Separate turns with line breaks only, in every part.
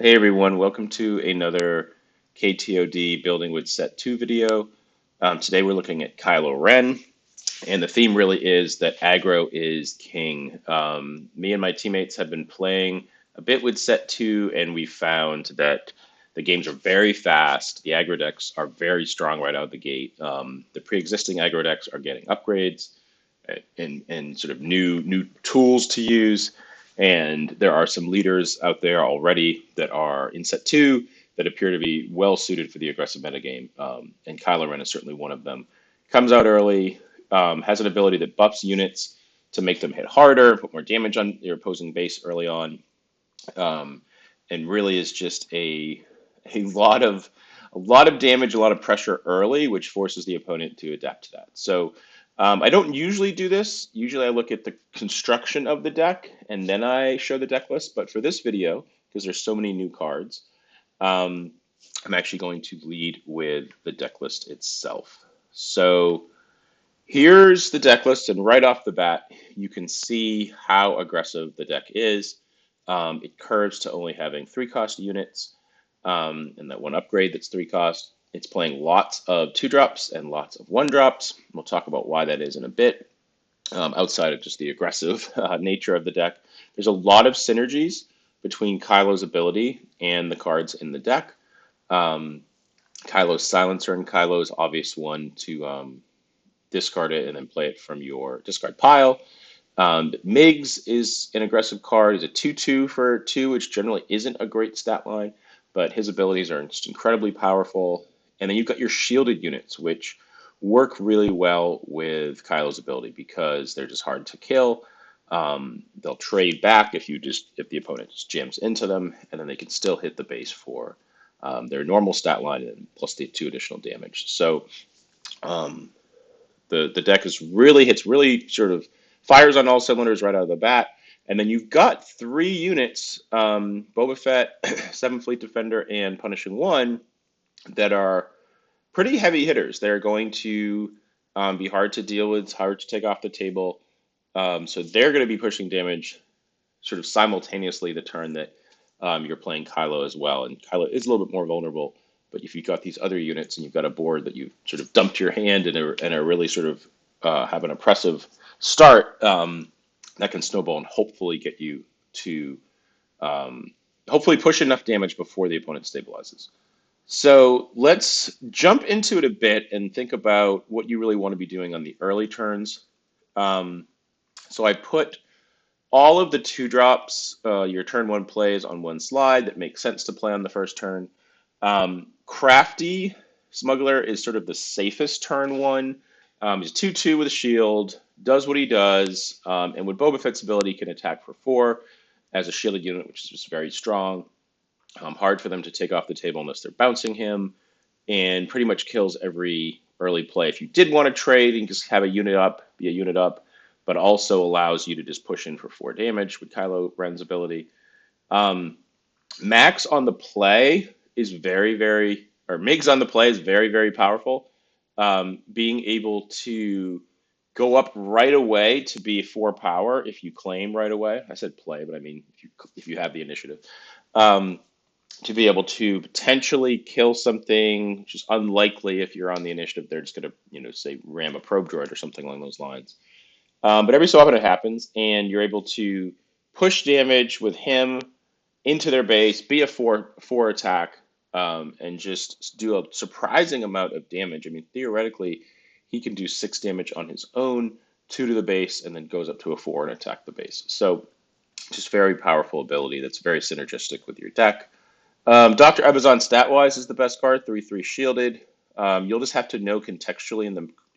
Hey everyone, welcome to another KTOD Building with Set 2 video. Today we're looking at Kylo Ren, and the theme really is that aggro is king. Me and my teammates have been playing a bit with Set 2, and we found that the games are very fast. The aggro decks are very strong right out of the gate. The pre-existing aggro decks are getting upgrades and sort of new tools to use. And there are some leaders out there already that are in set two that appear to be well suited for the aggressive metagame. And Kylo Ren is certainly one of them. Comes out early, has an ability that buffs units to make them hit harder, put more damage on your opposing base early on, um, and really is just a lot of damage, a lot of pressure early, which forces the opponent to adapt to that. So I don't usually do this. Usually I look at the construction of the deck and then I show the deck list. But for this video, because there's so many new cards, um, I'm actually going to lead with the deck list itself. So here's the deck list, and right off the bat, you can see how aggressive the deck is. It curves to only having 3-cost units, and that one upgrade that's 3 cost. It's playing lots of 2-drops and lots of 1-drops. We'll talk about why that is in a bit. Outside of just the aggressive nature of the deck, there's a lot of synergies between Kylo's ability and the cards in the deck. Um, Kylo's Silencer and Kylo's obvious one to discard it and then play it from your discard pile. Migs is an aggressive card. He's a 2/2 for 2, which generally isn't a great stat line, but his abilities are just incredibly powerful. And then you've got your shielded units, which work really well with Kylo's ability because they're just hard to kill. They'll trade back if the opponent just jams into them, and then they can still hit the base for their normal stat line and plus the 2 additional damage. So um, the deck is really hits really sort of fires on all cylinders right out of the bat. And then you've got 3 units, Boba Fett, Seven Fleet Defender, and Punishing One, that are pretty heavy hitters. They're going to be hard to deal with, hard to take off the table. So they're going to be pushing damage sort of simultaneously the turn that you're playing Kylo as well. And Kylo is a little bit more vulnerable. But if you've got these other units and you've got a board that you've sort of dumped your hand and are really sort of have an oppressive start, that can snowball and hopefully get you to hopefully push enough damage before the opponent stabilizes. So let's jump into it a bit and think about what you really want to be doing on the early turns. Um, so I put all of the 2-drops, your turn 1 plays on one slide that makes sense to play on the first turn. Crafty Smuggler is sort of the safest turn 1. He's 2/2 with a shield, does what he does, and with Boba Fett's ability can attack for 4 as a shielded unit, which is just very strong. Hard for them to take off the table unless they're bouncing him, and pretty much kills every early play. If you did want to trade, you can just have a unit up, be a unit up, but also allows you to just push in for 4 damage with Kylo Ren's ability. Um, Max on the play is or Migs on the play is very, very powerful. Being able to go up right away to be 4 power if you claim right away. I said play, but I mean if you have the initiative. Um, to be able to potentially kill something, which is unlikely if you're on the initiative. They're just going to, say ram a probe droid or something along those lines. But every so often it happens, and you're able to push damage with him into their base, be a four attack, and just do a surprising amount of damage. I mean, theoretically, he can do 6 damage on his own, 2 to the base, and then goes up to a 4 and attack the base. So just very powerful ability that's very synergistic with your deck. Dr. Ebazon stat-wise is the best card, 3/3 shielded. You'll just have to know contextually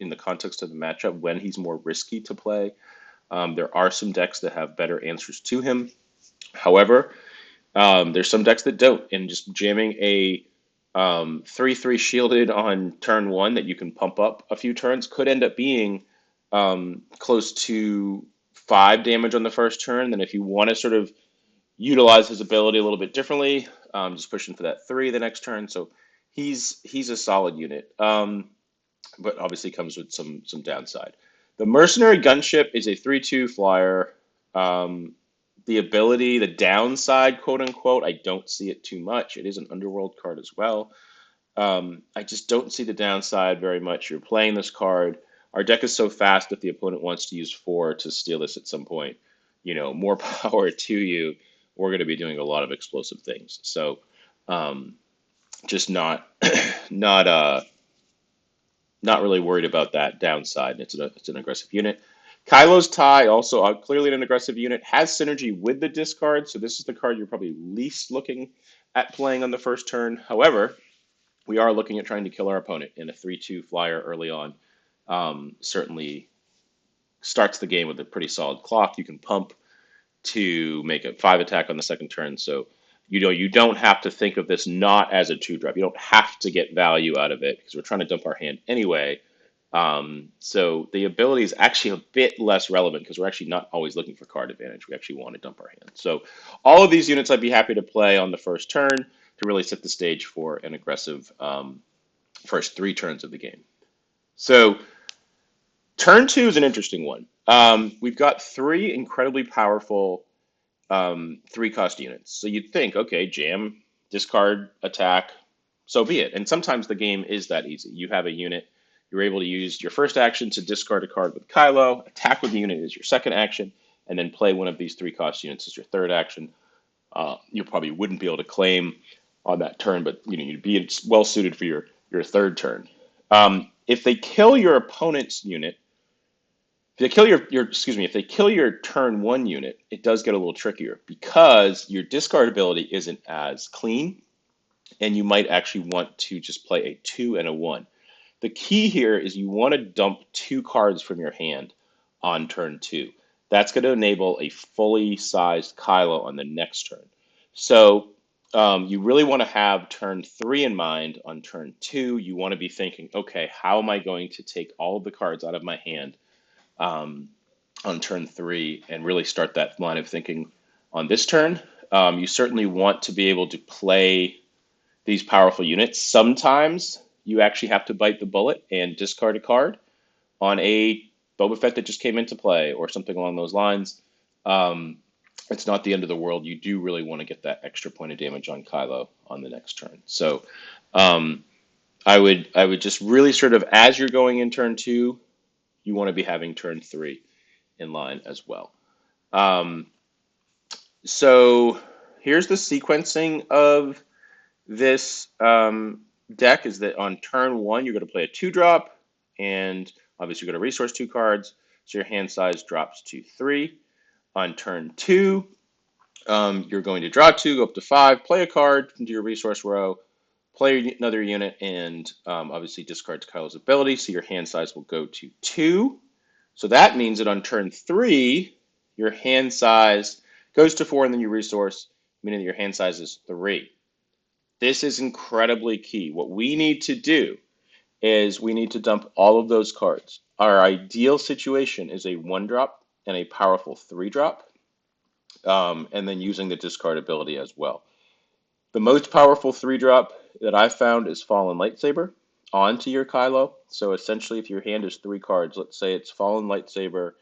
in the context of the matchup when he's more risky to play. There are some decks that have better answers to him. However, there's some decks that don't, and just jamming a 3/3 shielded on turn 1 that you can pump up a few turns could end up being close to 5 damage on the first turn. Then if you want to sort of utilize his ability a little bit differently, just pushing for that 3 the next turn. So he's a solid unit, but obviously comes with some downside. The Mercenary Gunship is a 3/2 flyer. The ability, the downside, quote unquote, I don't see it too much. It is an underworld card as well. I just don't see the downside very much. You're playing this card. Our deck is so fast that the opponent wants to use four to steal this at some point. More power to you. We're going to be doing a lot of explosive things. So, um, just not, not, not really worried about that downside. It's an aggressive unit. Kylo's Tie, also clearly an aggressive unit, has synergy with the discard. So this is the card you're probably least looking at playing on the first turn. However, we are looking at trying to kill our opponent in a 3-2 flyer early on. Certainly starts the game with a pretty solid clock. You can pump to make a 5 attack on the second turn. So you don't have to think of this not as a 2-drop. You don't have to get value out of it because we're trying to dump our hand anyway. So the ability is actually a bit less relevant because we're actually not always looking for card advantage. We actually want to dump our hand. So all of these units I'd be happy to play on the first turn to really set the stage for an aggressive first 3 turns of the game. So turn 2 is an interesting one. We've got 3 incredibly powerful 3-cost units. So you'd think, okay, jam, discard, attack, so be it. And sometimes the game is that easy. You have a unit, you're able to use your first action to discard a card with Kylo, attack with the unit is your second action, and then play one of these 3-cost units as your third action. You probably wouldn't be able to claim on that turn, but you'd be well suited for your third turn. If they kill your opponent's unit, if they kill if they kill your turn 1 unit, it does get a little trickier because your discard ability isn't as clean, and you might actually want to just play a 2 and a 1. The key here is you want to dump 2 cards from your hand on turn 2. That's going to enable a fully sized Kylo on the next turn. So you really want to have turn 3 in mind on turn 2. You want to be thinking, okay, how am I going to take all of the cards out of my hand um, on turn 3 and really start that line of thinking on this turn? You certainly want to be able to play these powerful units. Sometimes you actually have to bite the bullet and discard a card on a Boba Fett that just came into play or something along those lines. Um, it's not the end of the world. You do really want to get that extra point of damage on Kylo on the next turn. So um, I would just really sort of, as you're going in turn 2, you want to be having turn 3 in line as well. Um, so here's the sequencing of this deck is that on turn 1, you're going to play a 2-drop, and obviously you're going to resource 2 cards, so your hand size drops to 3. On turn 2, you're going to draw 2, go up to 5, play a card into your resource row, play another unit, and obviously discard Kylo's ability, so your hand size will go to 2. So that means that on turn 3, your hand size goes to 4, and then you resource, meaning that your hand size is 3. This is incredibly key. What we need to do is we need to dump all of those cards. Our ideal situation is a 1-drop and a powerful 3-drop, and then using the discard ability as well. The most powerful 3-drop that I've found is Fallen Lightsaber onto your Kylo. So essentially, if your hand is 3 cards, let's say it's Fallen Lightsaber,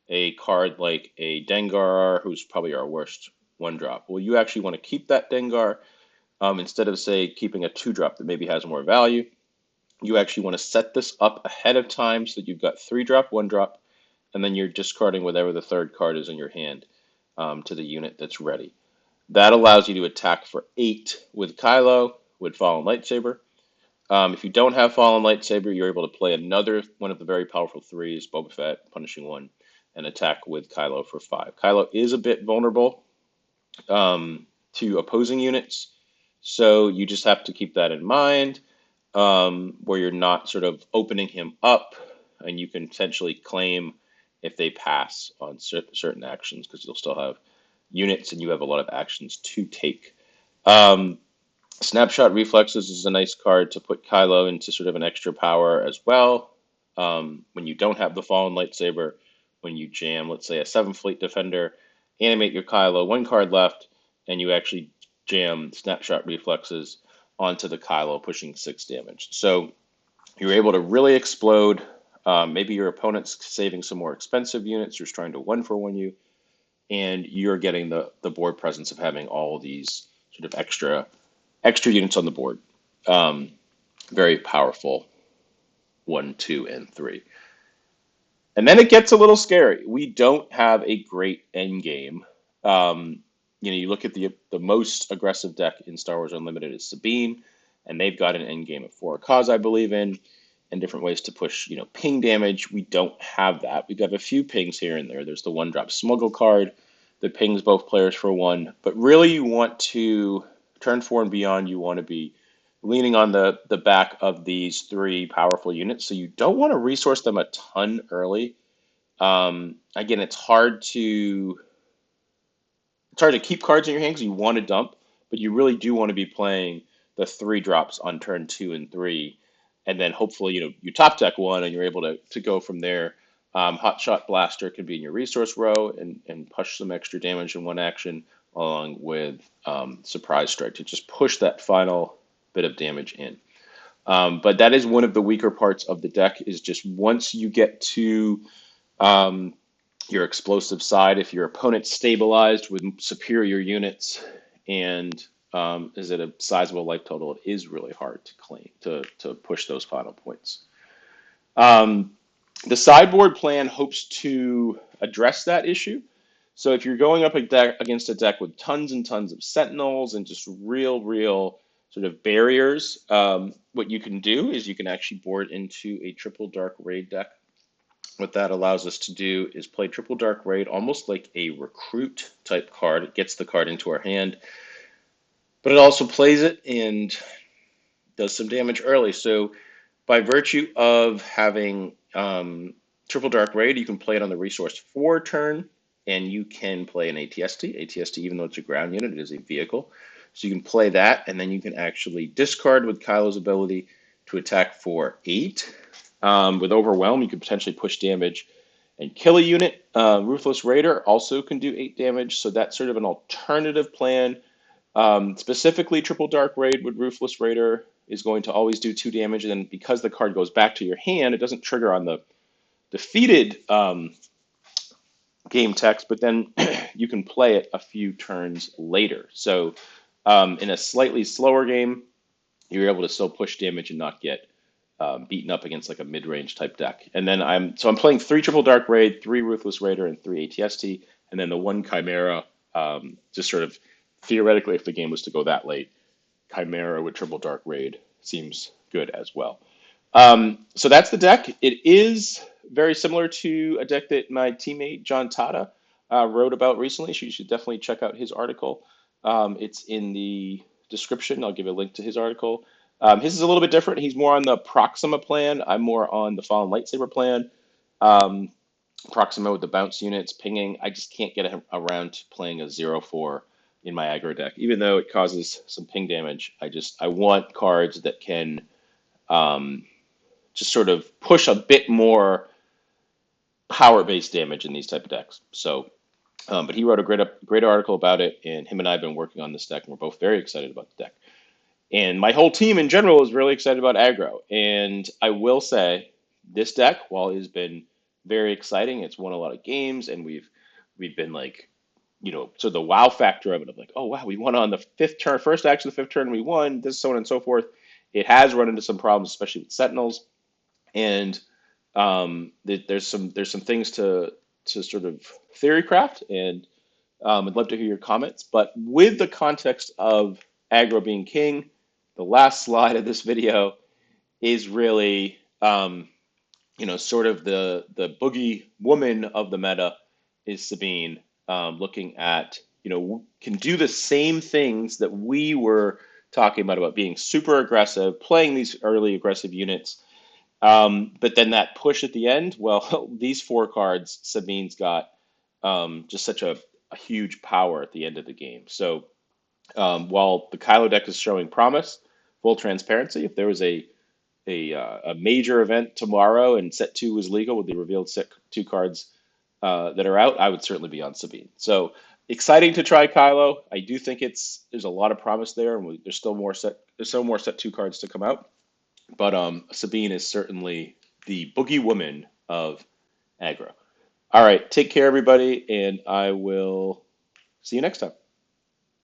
a card like a Dengar, who's probably our worst 1-drop. Well, you actually want to keep that Dengar. Instead of, say, keeping a 2-drop that maybe has more value, you actually want to set this up ahead of time so that you've got 3-drop, 1-drop, and then you're discarding whatever the third card is in your hand to the unit that's ready. That allows you to attack for 8 with Kylo, with Fallen Lightsaber. If you don't have Fallen Lightsaber, you're able to play another one of the very powerful 3s, Boba Fett, Punishing 1, and attack with Kylo for 5. Kylo is a bit vulnerable to opposing units, so you just have to keep that in mind, where you're not sort of opening him up, and you can potentially claim if they pass on certain actions because you'll still have units and you have a lot of actions to take. Um, Snapshot Reflexes is a nice card to put Kylo into sort of an extra power as well. When you don't have the Fallen Lightsaber, when you jam, let's say, a 7 Fleet Defender, animate your Kylo, 1 card left, and you actually jam Snapshot Reflexes onto the Kylo, pushing 6 damage. So you're able to really explode. Maybe your opponent's saving some more expensive units, just trying to 1-for-1 you. and you're getting the board presence of having all these sort of extra units on the board. Um, Very powerful, 1, 2, and 3. And then it gets a little scary. We don't have a great end game. Um, you look at the most aggressive deck in Star Wars Unlimited is Sabine, and they've got an end game of 4 cause, I believe in, and different ways to push, ping damage. We don't have that. We've got a few pings here and there. There's the 1-drop smuggle card that pings both players for 1. But really, you want to turn 4 and beyond. You want to be leaning on the back of these 3 powerful units. So you don't want to resource them a ton early. Again, it's hard to keep cards in your hand because you want to dump, but you really do want to be playing the 3 drops on turn 2 and 3, and then hopefully you top deck 1 and you're able to go from there. Hot Shot Blaster can be in your resource row and push some extra damage in 1 action, along with Surprise Strike to just push that final bit of damage in. But that is one of the weaker parts of the deck, is just once you get to um, your explosive side, if your opponent's stabilized with superior units and is at a sizable life total, it is really hard to claim to push those final points. Um, the sideboard plan hopes to address that issue. So if you're going up against a deck with tons and tons of sentinels and just real sort of barriers, what you can do is you can actually board into a triple dark raid deck. What that allows us to do is play triple dark raid, almost like a recruit type card. It gets the card into our hand, but it also plays it and does some damage early. So by virtue of having triple dark raid, you can play it on the resource 4 turn, and you can play an ATST. ATST, even though it's a ground unit, it is a vehicle. So you can play that, and then you can actually discard with Kylo's ability to attack for 8. With Overwhelm, you could potentially push damage and kill a unit. Ruthless Raider also can do 8 damage, so that's sort of an alternative plan. Specifically, Triple Dark Raid with Ruthless Raider is going to always do 2 damage, and then because the card goes back to your hand, it doesn't trigger on the defeated game text, but then you can play it a few turns later. So in a slightly slower game, you're able to still push damage and not get beaten up against like a mid-range type deck. And then I'm playing 3 Triple Dark Raid, 3 Ruthless Raider, and 3 ATST, and then the 1 Chimera. Just sort of theoretically, if the game was to go that late, Chimera with Triple Dark Raid seems good as well. So that's the deck. It is very similar to a deck that my teammate John Tata wrote about recently. So you should definitely check out his article. It's in the description. I'll give a link to his article. His is a little bit different. He's more on the Proxima plan. I'm more on the Fallen Lightsaber plan. Um, Proxima with the bounce units, pinging. I just can't get around to playing a 0/4 in my aggro deck, even though it causes some ping damage. I want cards that can um, just sort of push a bit more power-based damage in these type of decks. So, but he wrote a great article about it, and him and I have been working on this deck, and we're both very excited about the deck. And my whole team in general is really excited about aggro. And I will say, this deck, while it has been very exciting, it's won a lot of games, and we've been like, so the wow factor of it, of like, oh wow, we won on the 5th turn, first action of the 5th turn, we won, this, so on and so forth. It has run into some problems, especially with Sentinels, and there's some things to sort of theory craft, and I'd love to hear your comments. But with the context of aggro being king, the last slide of this video is really sort of the boogie woman of the meta is Sabine, looking at can do the same things that we were talking about being super aggressive, playing these early aggressive units. But then that push at the end, well, these 4 cards, Sabine's got just such a huge power at the end of the game. So while the Kylo deck is showing promise, full transparency, if there was a major event tomorrow and set 2 was legal with the revealed set 2 cards that are out, I would certainly be on Sabine. So exciting to try Kylo. I do think there's a lot of promise there, and there's still more set 2 cards to come out. But Sabine is certainly the boogie woman of aggro. All right, take care, everybody, and I will see you next time.